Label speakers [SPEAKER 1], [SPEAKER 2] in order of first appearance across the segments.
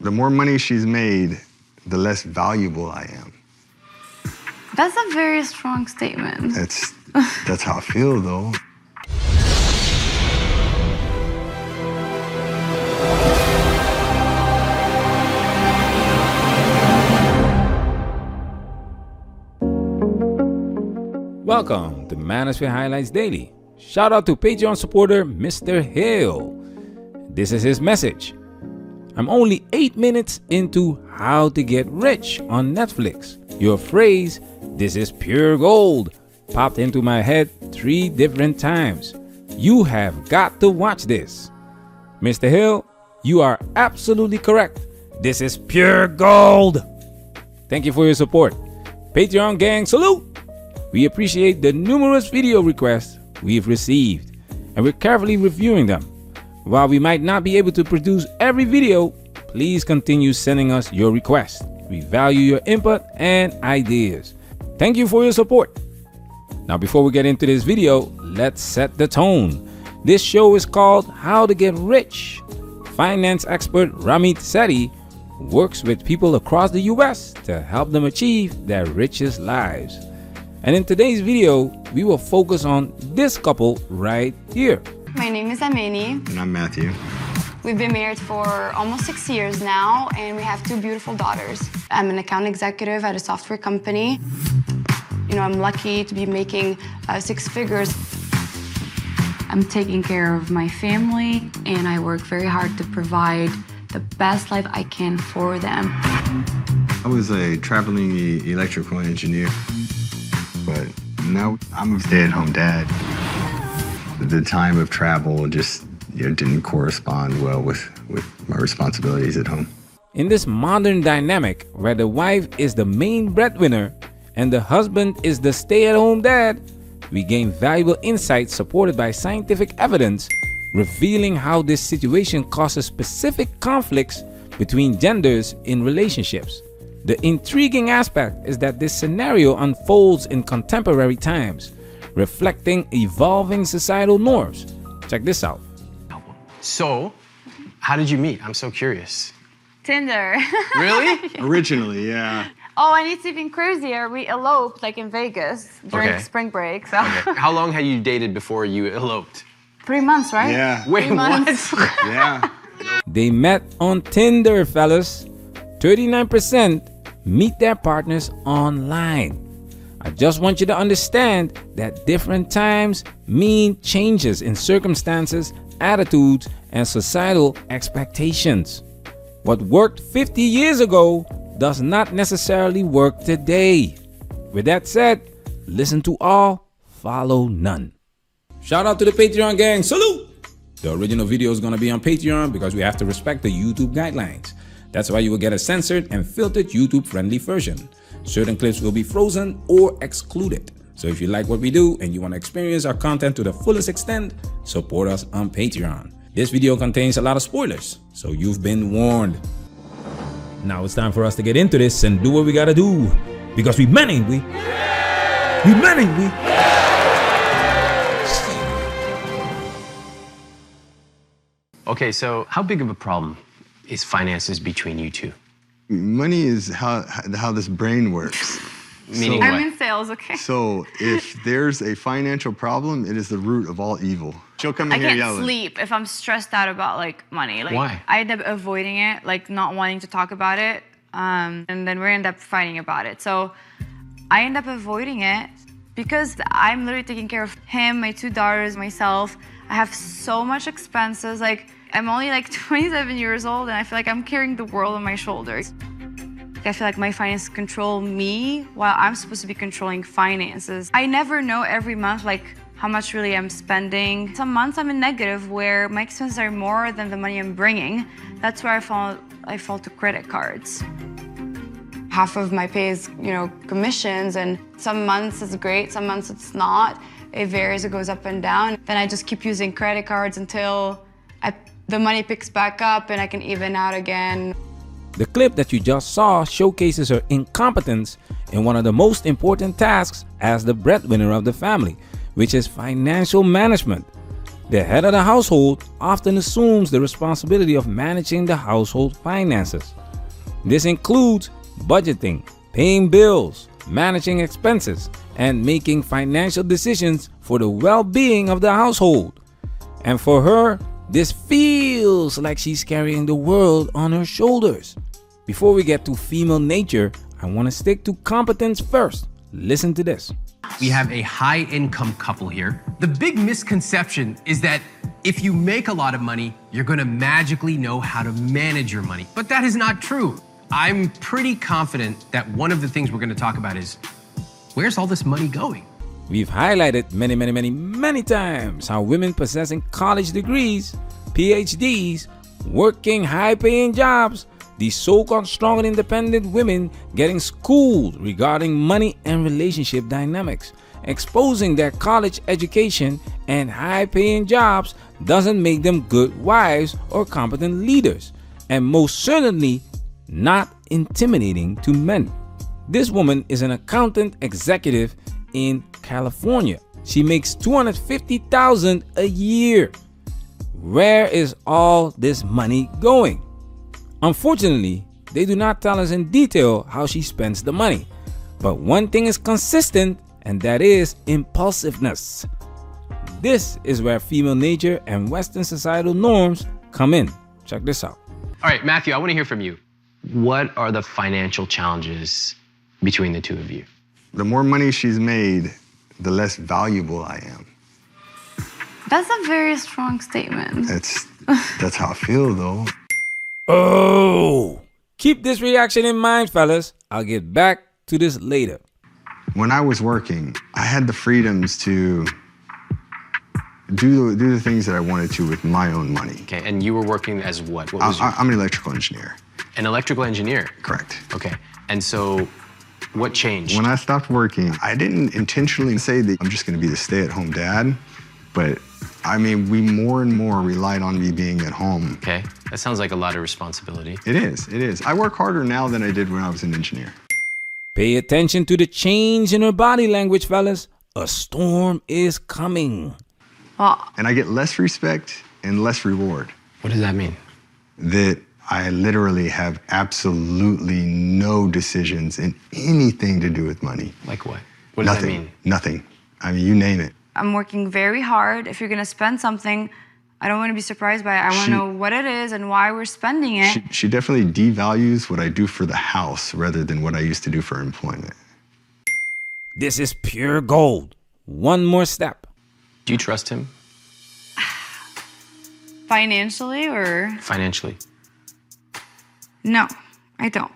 [SPEAKER 1] The more money she's made, the less valuable I am.
[SPEAKER 2] That's a very strong statement.
[SPEAKER 1] That's how I feel, though.
[SPEAKER 3] Welcome to Manosphere Highlights Daily. Shout out to Patreon supporter Mr. Hill. This is his message. I'm only 8 minutes into How to Get Rich on Netflix. Your phrase, "this is pure gold," popped into my head 3 different times. You have got to watch this. Mr. Hill, you are absolutely correct. This is pure gold. Thank you for your support. Patreon gang, salute! We appreciate the numerous video requests we've received, and we're carefully reviewing them. While we might not be able to produce every video, please continue sending us your requests. We value your input and ideas. Thank you for your support. Now, before we get into this video, let's set the tone. This show is called How to Get Rich. Finance expert Ramit Sethi works with people across the US to help them achieve their richest lives. And in today's video, we will focus on this couple right here.
[SPEAKER 2] My name is Amani.
[SPEAKER 1] And I'm Matthew.
[SPEAKER 2] We've been married for almost 6 years now, and we have 2 beautiful daughters. I'm an account executive at a software company. You know, I'm lucky to be making 6 figures. I'm taking care of my family, and I work very hard to provide the best life I can for them.
[SPEAKER 1] I was a traveling electrical engineer, but now I'm a stay-at-home dad. The time of travel just didn't correspond well with my responsibilities at home.
[SPEAKER 3] In this modern dynamic where the wife is the main breadwinner and the husband is the stay-at-home dad, we gain valuable insights supported by scientific evidence revealing how this situation causes specific conflicts between genders in relationships. The intriguing aspect is that this scenario unfolds in contemporary times, reflecting evolving societal norms. Check this out.
[SPEAKER 4] So, how did you meet? I'm so curious.
[SPEAKER 2] Tinder.
[SPEAKER 4] Really?
[SPEAKER 1] Originally, yeah.
[SPEAKER 2] Oh, and it's even crazier. We eloped like in Vegas during spring break. So
[SPEAKER 4] How long had you dated before you eloped?
[SPEAKER 2] 3 months, right?
[SPEAKER 1] Yeah.
[SPEAKER 4] Wait,
[SPEAKER 2] 3 months.
[SPEAKER 4] what?
[SPEAKER 1] Yeah.
[SPEAKER 3] They met on Tinder, fellas. 39% meet their partners online. I just want you to understand that different times mean changes in circumstances, attitudes, and societal expectations. What worked 50 years ago does not necessarily work today. With that said, listen to all, follow none. Shout out to the Patreon gang, salute! The original video is going to be on Patreon because we have to respect the YouTube guidelines. That's why you will get a censored and filtered YouTube-friendly version. Certain clips will be frozen or excluded. So if you like what we do and you want to experience our content to the fullest extent, support us on Patreon. This video contains a lot of spoilers, so you've been warned. Now it's time for us to get into this and do what we gotta do. Because we men, ain't we? We men, ain't we?
[SPEAKER 4] Okay, so how big of a problem is finances between you two?
[SPEAKER 1] Money is how this brain works.
[SPEAKER 4] Meaning
[SPEAKER 2] I'm
[SPEAKER 4] what?
[SPEAKER 2] in sales, okay?
[SPEAKER 1] So if there's a financial problem, it is the root of all evil. She'll come
[SPEAKER 2] I
[SPEAKER 1] in here
[SPEAKER 2] can't
[SPEAKER 1] yelling.
[SPEAKER 2] sleep if I'm stressed out about like money. Like,
[SPEAKER 4] Why?
[SPEAKER 2] I end up avoiding it, like not wanting to talk about it, and then we end up fighting about it. So I end up avoiding it because I'm literally taking care of him, my 2 daughters, myself. I have so much expenses. Like I'm only like 27 years old, and I feel like I'm carrying the world on my shoulders. I feel like my finances control me while I'm supposed to be controlling finances. I never know every month like how much really I'm spending. Some months I'm in negative where my expenses are more than the money I'm bringing. That's where I fall to credit cards. Half of my pay is, commissions, and some months it's great, some months it's not. It varies, it goes up and down. Then I just keep using credit cards until the money picks back up and I can even out again.
[SPEAKER 3] The clip that you just saw showcases her incompetence in one of the most important tasks as the breadwinner of the family, which is financial management. The head of the household often assumes the responsibility of managing the household finances. This includes budgeting, paying bills, managing expenses, and making financial decisions for the well-being of the household. And for her, this feels like she's carrying the world on her shoulders. Before we get to female nature, I want to stick to competence first. Listen to this.
[SPEAKER 4] We have a high-income couple here. The big misconception is that if you make a lot of money, you're gonna magically know how to manage your money. But that is not true. I'm pretty confident that one of the things we're gonna talk about is, where's all this money going?
[SPEAKER 3] We've highlighted many times how women possessing college degrees, PhDs, working high-paying jobs, these so-called strong and independent women getting schooled regarding money and relationship dynamics, exposing their college education and high-paying jobs doesn't make them good wives or competent leaders, and most certainly not intimidating to men. This woman is an accountant executive in California. She makes $250,000 a year. Where is all this money going? Unfortunately, they do not tell us in detail how she spends the money. But one thing is consistent, and that is impulsiveness. This is where female nature and Western societal norms come in. Check this out.
[SPEAKER 4] All right, Matthew, I wanna hear from you. What are the financial challenges between the two of you?
[SPEAKER 1] The more money she's made, the less valuable I am.
[SPEAKER 2] That's a very strong statement.
[SPEAKER 1] That's how I feel, though.
[SPEAKER 3] Oh, keep this reaction in mind, fellas. I'll get back to this later.
[SPEAKER 1] When I was working, I had the freedoms to do the things that I wanted to with my own money.
[SPEAKER 4] Okay, and you were working as what? What was
[SPEAKER 1] I'm an electrical engineer.
[SPEAKER 4] An electrical engineer?
[SPEAKER 1] Correct.
[SPEAKER 4] Okay, and so what changed?
[SPEAKER 1] When I stopped working, I didn't intentionally say that I'm just gonna be the stay-at-home dad, but I mean, we more and more relied on me being at home.
[SPEAKER 4] Okay, that sounds like a lot of responsibility.
[SPEAKER 1] It is. I work harder now than I did when I was an engineer.
[SPEAKER 3] Pay attention to the change in her body language, fellas. A storm is coming.
[SPEAKER 2] Well,
[SPEAKER 1] And I get less respect and less reward.
[SPEAKER 4] What does that mean?
[SPEAKER 1] That I literally have absolutely no decisions in anything to do with money.
[SPEAKER 4] Like what? What does that mean?
[SPEAKER 1] Nothing. I mean, you name it.
[SPEAKER 2] I'm working very hard. If you're gonna spend something, I don't wanna be surprised by it. I wanna know what it is and why we're spending it.
[SPEAKER 1] She definitely devalues what I do for the house rather than what I used to do for employment.
[SPEAKER 3] This is pure gold. One more step.
[SPEAKER 4] Do you trust him
[SPEAKER 2] Financially or?
[SPEAKER 4] financially?
[SPEAKER 2] No, I don't.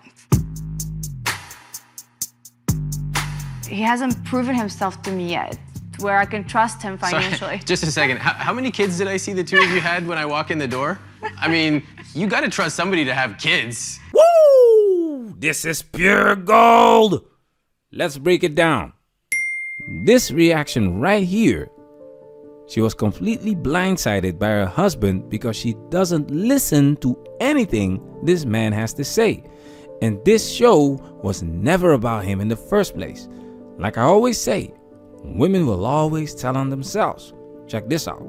[SPEAKER 2] He hasn't proven himself to me yet, where I can trust him financially.
[SPEAKER 4] Sorry, just a second. How many kids did I see the two of you had when I walk in the door? I mean, you gotta trust somebody to have kids.
[SPEAKER 3] Woo! This is pure gold. Let's break it down. This reaction right here. She was completely blindsided by her husband because she doesn't listen to anything this man has to say. And this show was never about him in the first place. Like I always say, women will always tell on themselves. Check this out.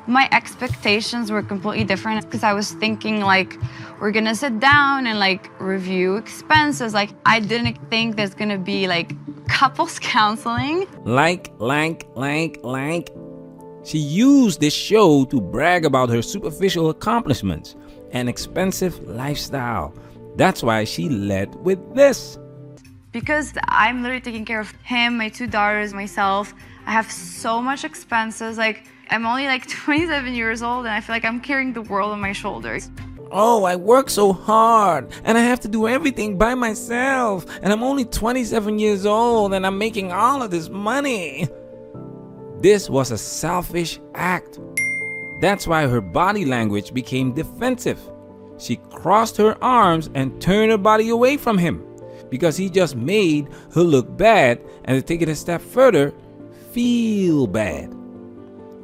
[SPEAKER 2] My expectations were completely different because I was thinking like, we're gonna sit down and like review expenses. Like I didn't think there's gonna be like couples counseling.
[SPEAKER 3] Like. She used this show to brag about her superficial accomplishments and expensive lifestyle. That's why she led with this.
[SPEAKER 2] Because I'm literally taking care of him, my two daughters, myself. I have so much expenses. Like I'm only like 27 years old and I feel like I'm carrying the world on my shoulders.
[SPEAKER 3] Oh, I work so hard and I have to do everything by myself. And I'm only 27 years old and I'm making all of this money. This was a selfish act. That's why her body language became defensive. She crossed her arms and turned her body away from him because he just made her look bad, and to take it a step further, feel bad.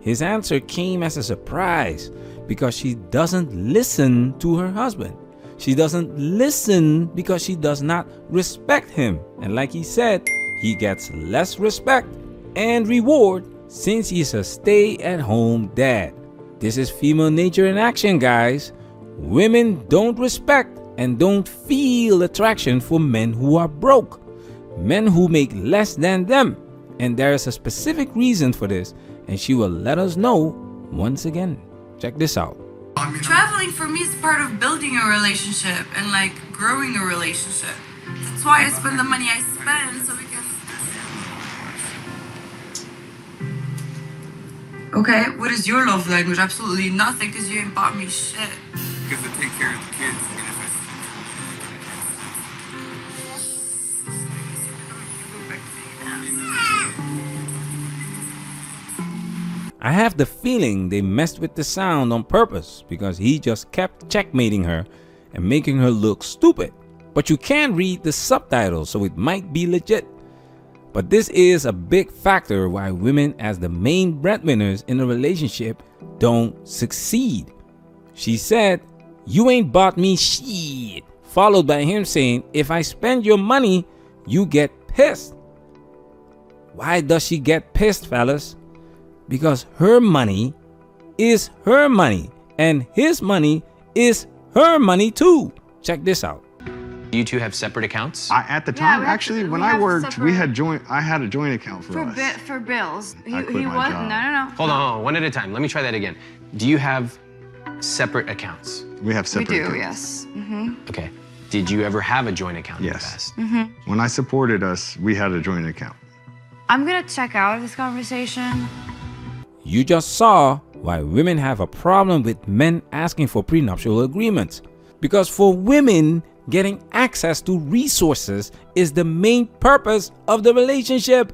[SPEAKER 3] His answer came as a surprise because she doesn't listen to her husband. She doesn't listen because she does not respect him. And like he said, he gets less respect and reward since he's a stay-at-home dad. This is female nature in action, guys. Women don't respect and don't feel attraction for men who are broke, men who make less than them. And there is a specific reason for this, and she will let us know once again. Check this out.
[SPEAKER 2] Traveling for me is part of building a relationship and like growing a relationship. That's why I spend the money I spend, so we can. Okay, what is your love language? Absolutely nothing, because you ain't bought me shit.
[SPEAKER 5] Because to take care of the kids.
[SPEAKER 3] I have the feeling they messed with the sound on purpose because he just kept checkmating her and making her look stupid. But you can read the subtitles, so it might be legit. But this is a big factor why women as the main breadwinners in a relationship don't succeed. She said, "You ain't bought me shit," followed by him saying, "If I spend your money, you get pissed." Why does she get pissed, fellas? Because her money is her money and his money is her money too. Check this out.
[SPEAKER 4] You two have separate accounts?
[SPEAKER 1] At the time,
[SPEAKER 2] we have
[SPEAKER 1] actually,
[SPEAKER 2] to-
[SPEAKER 1] when
[SPEAKER 2] we
[SPEAKER 1] I
[SPEAKER 2] have
[SPEAKER 1] worked, we
[SPEAKER 2] separate-
[SPEAKER 1] had I had a joint account for us.
[SPEAKER 2] For bills.
[SPEAKER 1] I quit my job.
[SPEAKER 2] No.
[SPEAKER 4] Hold on, one at a time. Let me try that again. Do you have separate accounts?
[SPEAKER 1] We have
[SPEAKER 2] We
[SPEAKER 1] separate
[SPEAKER 2] do,
[SPEAKER 1] accounts.
[SPEAKER 2] yes.
[SPEAKER 4] Okay. Did you ever have a joint account in the
[SPEAKER 1] Yes.
[SPEAKER 4] past?
[SPEAKER 1] When I supported us, we had a joint account.
[SPEAKER 2] I'm gonna check out this conversation.
[SPEAKER 3] You just saw why women have a problem with men asking for prenuptial agreements. Because for women, getting access to resources is the main purpose of the relationship.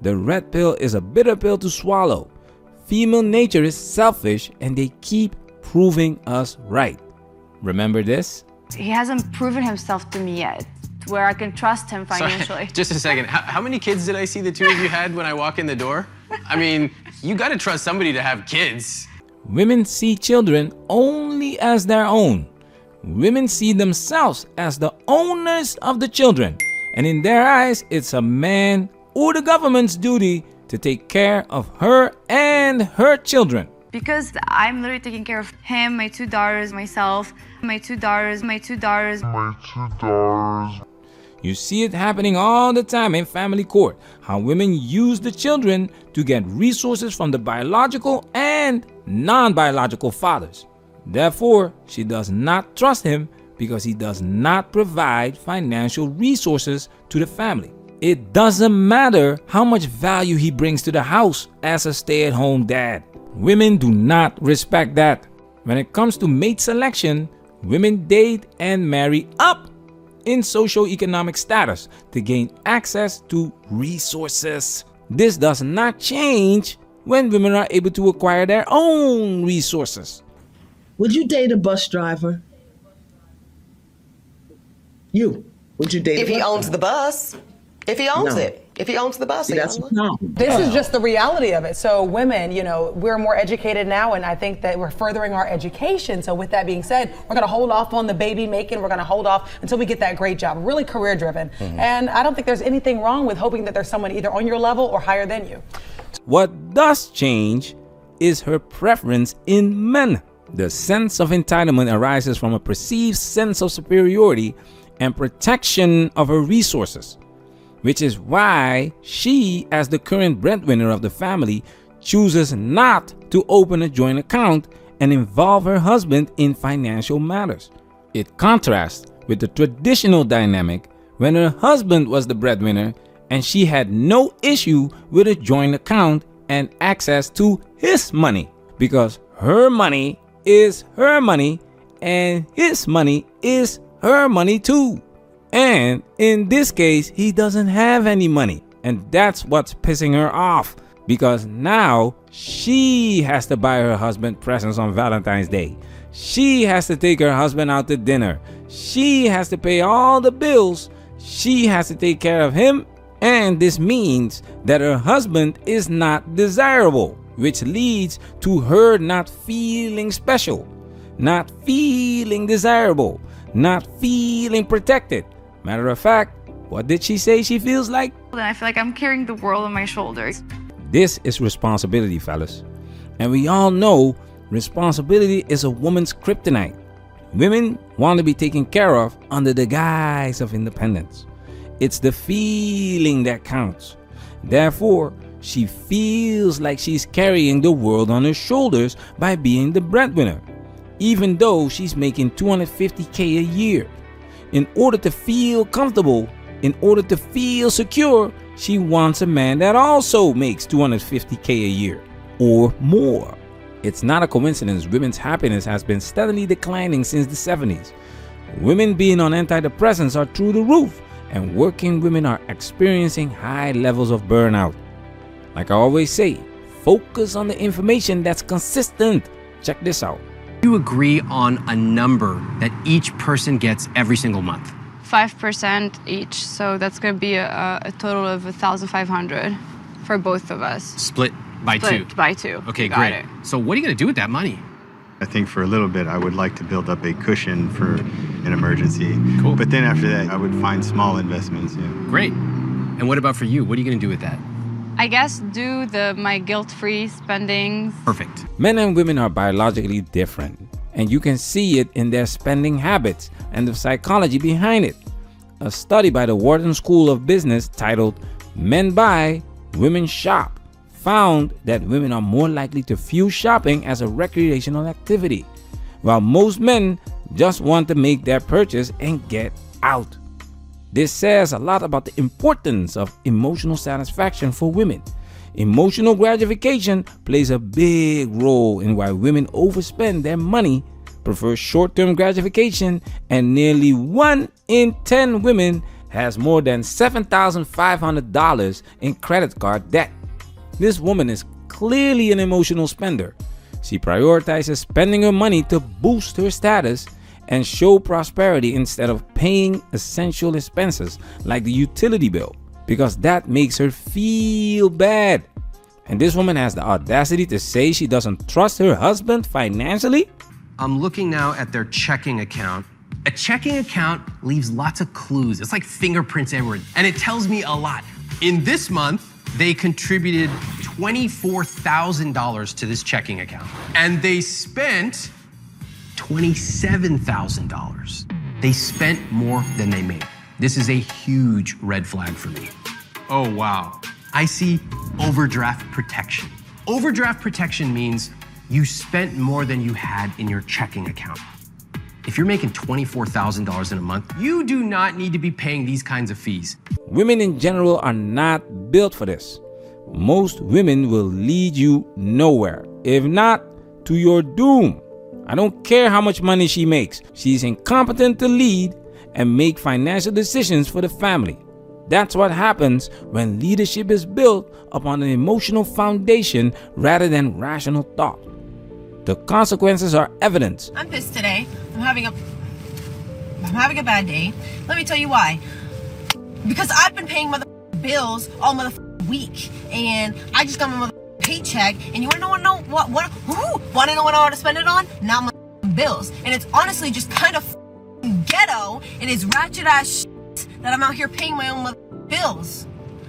[SPEAKER 3] The red pill is a bitter pill to swallow. Female nature is selfish and they keep proving us right. Remember this?
[SPEAKER 2] He hasn't proven himself to me yet, where I can trust him
[SPEAKER 4] Sorry,
[SPEAKER 2] financially.
[SPEAKER 4] just a second. How many kids did I see the two of you had when I walk in the door? I mean, you gotta trust somebody to have kids.
[SPEAKER 3] Women see children only as their own. Women see themselves as the owners of the children. And in their eyes, it's a man or the government's duty to take care of her and her children.
[SPEAKER 2] Because I'm literally taking care of him, my two daughters, myself, my two daughters.
[SPEAKER 3] You see it happening all the time in family court, how women use the children to get resources from the biological and non-biological fathers. Therefore, she does not trust him because he does not provide financial resources to the family. It doesn't matter how much value he brings to the house as a stay-at-home dad. Women do not respect that. When it comes to mate selection, women date and marry up in socioeconomic status to gain access to resources. This does not change when women are able to acquire their own resources.
[SPEAKER 6] Would you date a bus driver? Would you date
[SPEAKER 7] If
[SPEAKER 6] a
[SPEAKER 7] he
[SPEAKER 6] bus
[SPEAKER 7] owns
[SPEAKER 6] driver?
[SPEAKER 7] the bus, if he owns
[SPEAKER 6] No.
[SPEAKER 7] it, if he owns the bus,
[SPEAKER 6] See,
[SPEAKER 7] he
[SPEAKER 6] that's
[SPEAKER 7] owns
[SPEAKER 6] the
[SPEAKER 7] it.
[SPEAKER 6] problem.
[SPEAKER 8] This is just the reality of it. So women, we're more educated now, and I think that we're furthering our education. So with that being said, we're going to hold off on the baby making. We're going to hold off until we get that great job, really career driven. And I don't think there's anything wrong with hoping that there's someone either on your level or higher than you.
[SPEAKER 3] What does change is her preference in men. The sense of entitlement arises from a perceived sense of superiority and protection of her resources, which is why she, as the current breadwinner of the family, chooses not to open a joint account and involve her husband in financial matters. It contrasts with the traditional dynamic when her husband was the breadwinner and she had no issue with a joint account and access to his money, because her money is her money and his money is her money too. And in this case, he doesn't have any money, and that's what's pissing her off, because now she has to buy her husband presents on Valentine's Day. She has to take her husband out to dinner. She has to pay all the bills. She has to take care of him, and this means that her husband is not desirable, which leads to her not feeling special, not feeling desirable, not feeling protected. Matter of fact, what did she say she feels like?
[SPEAKER 2] Then I feel like I'm carrying the world on my shoulders.
[SPEAKER 3] This is responsibility, fellas. And we all know responsibility is a woman's kryptonite. Women want to be taken care of under the guise of independence. It's the feeling that counts. Therefore, she feels like she's carrying the world on her shoulders by being the breadwinner, even though she's making $250K a year. In order to feel comfortable, in order to feel secure, she wants a man that also makes $250K a year or more. It's not a coincidence women's happiness has been steadily declining since the 70s. Women being on antidepressants are through the roof, and working women are experiencing high levels of burnout. Like I always say, focus on the information that's consistent. Check this out.
[SPEAKER 4] You agree on a number that each person gets every single month.
[SPEAKER 2] 5% each, so that's going to be a total of 1,500 for both of us.
[SPEAKER 4] Split by two.
[SPEAKER 2] By two.
[SPEAKER 4] Okay,
[SPEAKER 2] You got
[SPEAKER 4] great.
[SPEAKER 2] it.
[SPEAKER 4] So what are you going to do with that money?
[SPEAKER 1] I think for a little bit, I would like to build up a cushion for an emergency.
[SPEAKER 4] Cool.
[SPEAKER 1] But then after that, I would find small investments. Yeah.
[SPEAKER 4] Great. And what about for you? What are you going to do with that?
[SPEAKER 2] I guess do my guilt-free spendings.
[SPEAKER 4] Perfect.
[SPEAKER 3] Men and women are biologically different, and you can see it in their spending habits and the psychology behind it. A study by the Wharton School of Business titled Men Buy, Women Shop found that women are more likely to view shopping as a recreational activity, while most men just want to make their purchase and get out. This says a lot about the importance of emotional satisfaction for women. Emotional gratification plays a big role in why women overspend their money, prefer short-term gratification, and nearly 1 in 10 women has more than $7,500 in credit card debt. This woman is clearly an emotional spender. She prioritizes spending her money to boost her status and show prosperity instead of paying essential expenses like the utility bill, because that makes her feel bad. And this woman has the audacity to say she doesn't trust her husband financially?
[SPEAKER 4] I'm looking now at their checking account. A checking account leaves lots of clues. It's like fingerprints everywhere, and it tells me a lot. In this month, they contributed $24,000 to this checking account, and they spent $27,000. They spent more than they made. This is a huge red flag for me. Oh, wow. I see overdraft protection. Overdraft protection means you spent more than you had in your checking account. If you're making $24,000 in a month, you do not need to be paying these kinds of fees.
[SPEAKER 3] Women in general are not built for this. Most women will lead you nowhere, if not to your doom. I don't care how much money she makes. She's incompetent to lead and make financial decisions for the family. That's what happens when leadership is built upon an emotional foundation rather than rational thought. The consequences are evident.
[SPEAKER 9] I'm pissed today. I'm having a bad day. Let me tell you why. Because I've been paying bills all week, and I just got my paycheck, and you wanna know what I want to spend it on? Not my bills. And it's honestly just kind of ghetto, and it's ratchet ass shit that I'm out here paying my own bills.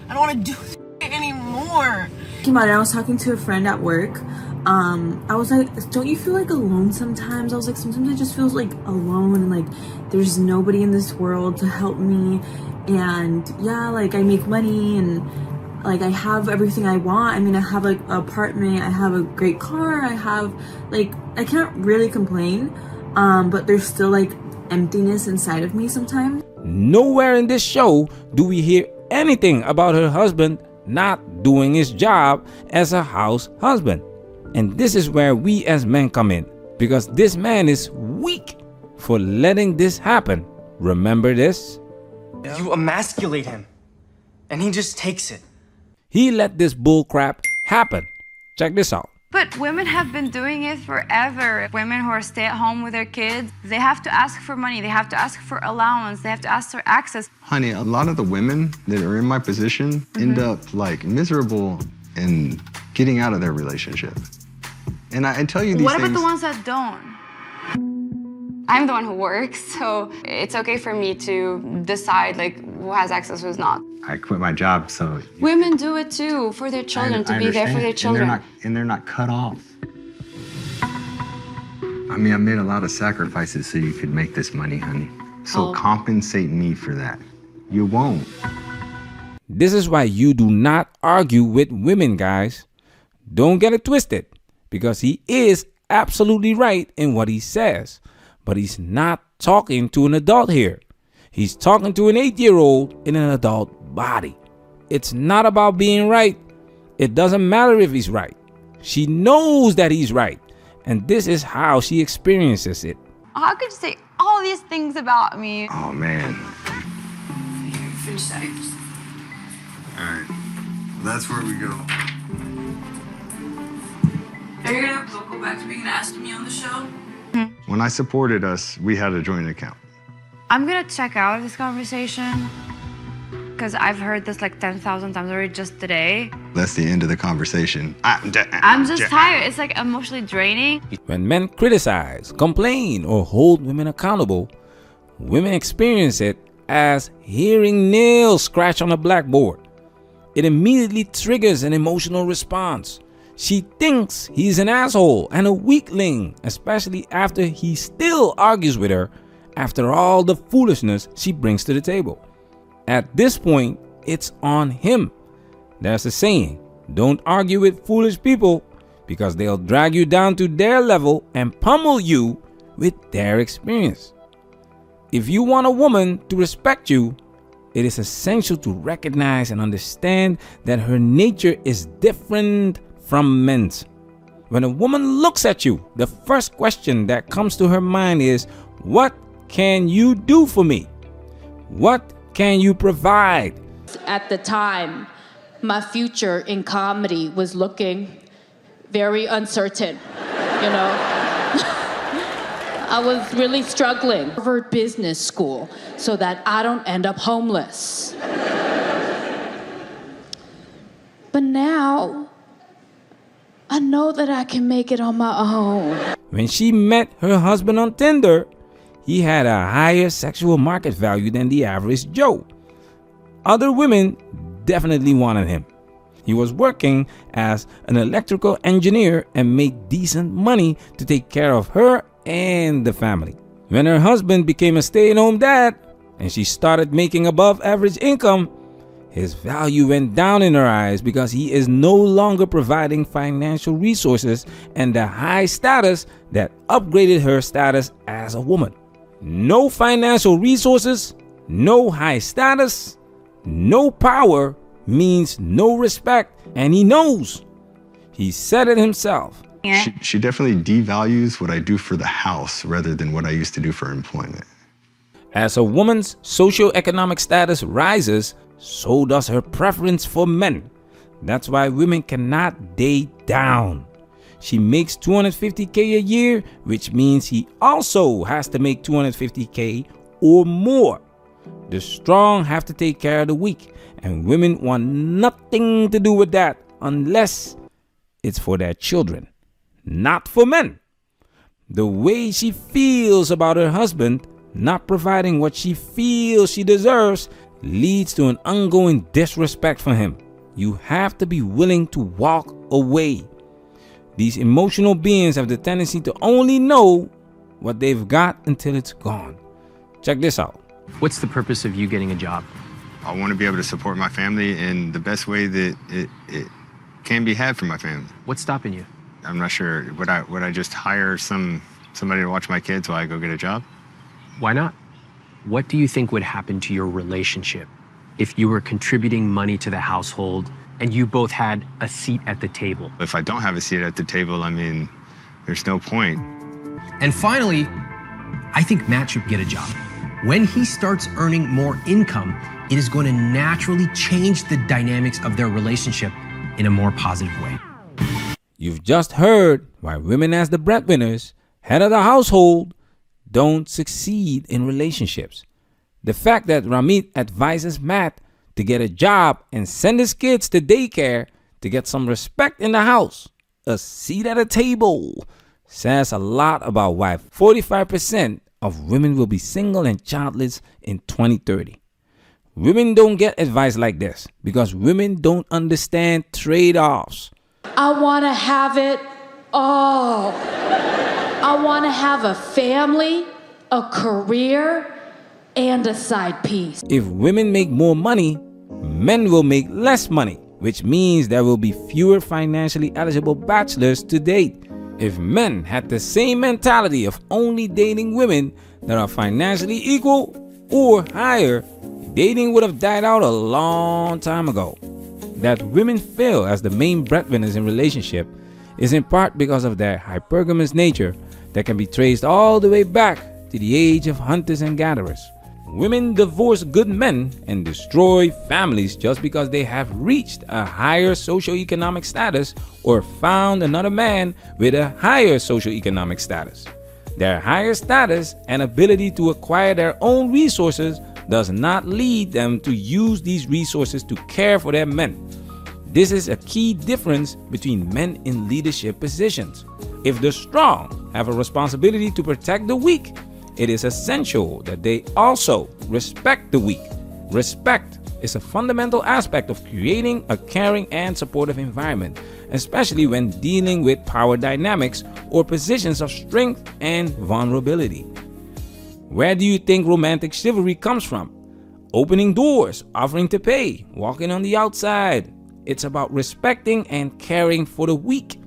[SPEAKER 9] I don't want to do it anymore.
[SPEAKER 10] I was talking to a friend at work. I was like, don't you feel like alone sometimes? I was like, sometimes it just feels like alone, and like there's nobody in this world to help me. And yeah, like I make money and like I have everything I want. I mean, I have like an apartment, I have a great car, I have like, I can't really complain, but there's still like emptiness inside of me sometimes.
[SPEAKER 3] Nowhere in this show do we hear anything about her husband not doing his job as a house husband. And this is where we as men come in, because this man is weak for letting this happen. Remember this?
[SPEAKER 11] You emasculate him, and he just takes it.
[SPEAKER 3] He let this bullcrap happen. Check this out.
[SPEAKER 2] But women have been doing it forever. Women who are stay at home with their kids, they have to ask for money. They have to ask for allowance. They have to ask for access.
[SPEAKER 1] Honey, a lot of the women that are in my position end up like miserable and getting out of their relationship. And I tell you these
[SPEAKER 2] What
[SPEAKER 1] things.
[SPEAKER 2] about the ones that don't? I'm the one who works, so it's okay for me to decide like who has access, who's not.
[SPEAKER 1] I quit my job, so
[SPEAKER 2] Women do it too for their children, to be there for their children.
[SPEAKER 1] And they're not cut off. I mean, I made a lot of sacrifices so you could make this money, honey. So compensate me for that. You won't.
[SPEAKER 3] This is why you do not argue with women, guys. Don't get it twisted, because he is absolutely right in what he says. But he's not talking to an adult here. He's talking to an 8-year-old in an adult body. It's not about being right. It doesn't matter if he's right. She knows that he's right. And this is how she experiences it.
[SPEAKER 2] How could you say all these things about me?
[SPEAKER 1] Oh, man.
[SPEAKER 2] Finish that.
[SPEAKER 5] All right. That's where we go.
[SPEAKER 10] Are you gonna go back to being asking me on the show?
[SPEAKER 1] When I supported us, we had a joint account.
[SPEAKER 2] I'm gonna check out this conversation because I've heard this like 10,000 times already just today.
[SPEAKER 1] That's the end of the conversation.
[SPEAKER 2] I'm just tired. It's like emotionally draining.
[SPEAKER 3] When men criticize, complain, or hold women accountable, women experience it as hearing nails scratch on a blackboard. It immediately triggers an emotional response. She thinks he's an asshole and a weakling, especially after he still argues with her after all the foolishness she brings to the table. At this point, it's on him. There's a saying, don't argue with foolish people because they'll drag you down to their level and pummel you with their experience. If you want a woman to respect you, it is essential to recognize and understand that her nature is different from men's. When a woman looks at you, the first question that comes to her mind is, what can you do for me? What can you provide?
[SPEAKER 12] At the time, my future in comedy was looking very uncertain, you know. I was really struggling. Harvard Business School so that I don't end up homeless. But now, I know that I can make it on my own.
[SPEAKER 3] When she met her husband on Tinder, he had a higher sexual market value than the average Joe. Other women definitely wanted him. He was working as an electrical engineer and made decent money to take care of her and the family. When her husband became a stay-at-home dad and she started making above average income, his value went down in her eyes because he is no longer providing financial resources and the high status that upgraded her status as a woman. No financial resources, no high status, no power means no respect, and he knows. He said it himself.
[SPEAKER 1] She definitely devalues what I do for the house rather than what I used to do for employment.
[SPEAKER 3] As a woman's socioeconomic status rises, so does her preference for men. That's why women cannot date down. She makes $250K a year, which means he also has to make $250K or more. The strong have to take care of the weak, and women want nothing to do with that unless it's for their children, not for men. The way she feels about her husband not providing what she feels she deserves leads to an ongoing disrespect for him. You have to be willing to walk away. These emotional beings have the tendency to only know what they've got until it's gone. Check this out.
[SPEAKER 4] What's the purpose of you getting a job?
[SPEAKER 1] I want to be able to support my family in the best way that it can be had for my family.
[SPEAKER 4] What's stopping you?
[SPEAKER 1] I'm not sure. Would I just hire somebody to watch my kids while I go get a job?
[SPEAKER 4] Why not? What do you think would happen to your relationship if you were contributing money to the household and you both had a seat at the table?
[SPEAKER 1] If I don't have a seat at the table, I mean, there's no point.
[SPEAKER 4] And finally, I think Matt should get a job. When he starts earning more income, it is going to naturally change the dynamics of their relationship in a more positive way.
[SPEAKER 3] You've just heard why women as the breadwinners, head of the household, don't succeed in relationships. The fact that Ramit advises Matt to get a job and send his kids to daycare to get some respect in the house, a seat at a table, says a lot about why 45% of women will be single and childless in 2030. Women don't get advice like this because women don't understand trade-offs.
[SPEAKER 12] I want to have it all. I want to have a family, a career, and a side piece.
[SPEAKER 3] If women make more money, men will make less money, which means there will be fewer financially eligible bachelors to date. If men had the same mentality of only dating women that are financially equal or higher, dating would have died out a long time ago. That women fail as the main breadwinners in relationship is in part because of their hypergamous nature that can be traced all the way back to the age of hunters and gatherers. Women divorce good men and destroy families just because they have reached a higher socioeconomic status or found another man with a higher socioeconomic status. Their higher status and ability to acquire their own resources does not lead them to use these resources to care for their men. This is a key difference between men in leadership positions. If the strong have a responsibility to protect the weak, it is essential that they also respect the weak. Respect is a fundamental aspect of creating a caring and supportive environment, especially when dealing with power dynamics or positions of strength and vulnerability. Where do you think romantic chivalry comes from? Opening doors, offering to pay, walking on the outside. It's about respecting and caring for the weak.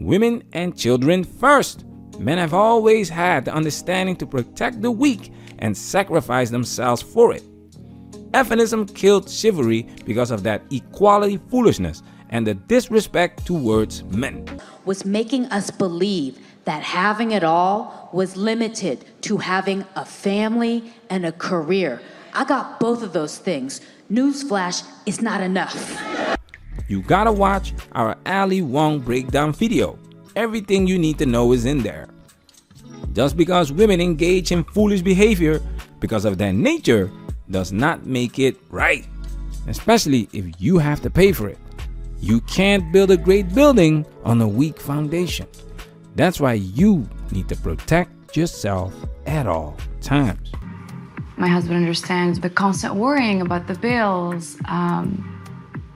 [SPEAKER 3] Women and children first. Men have always had the understanding to protect the weak and sacrifice themselves for it. Feminism killed chivalry because of that equality foolishness and the disrespect towards men.
[SPEAKER 12] Was making us believe that having it all was limited to having a family and a career. I got both of those things. Newsflash, it's not enough.
[SPEAKER 3] You gotta watch our Ali Wong breakdown video. Everything you need to know is in there. Just because women engage in foolish behavior because of their nature does not make it right, especially if you have to pay for it. You can't build a great building on a weak foundation. That's why you need to protect yourself at all times.
[SPEAKER 2] My husband understands the constant worrying about the bills,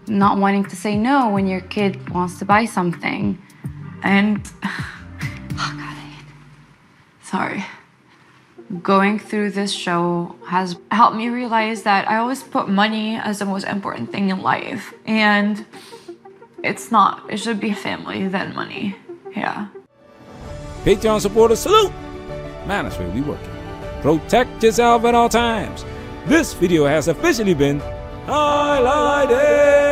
[SPEAKER 2] not wanting to say no when your kid wants to buy something. And, oh God, sorry. Going through this show has helped me realize that I always put money as the most important thing in life. And it's not. It should be family, then money. Yeah.
[SPEAKER 3] Patreon supporters, salute! Man, that's where we working. Protect yourself at all times. This video has officially been highlighted.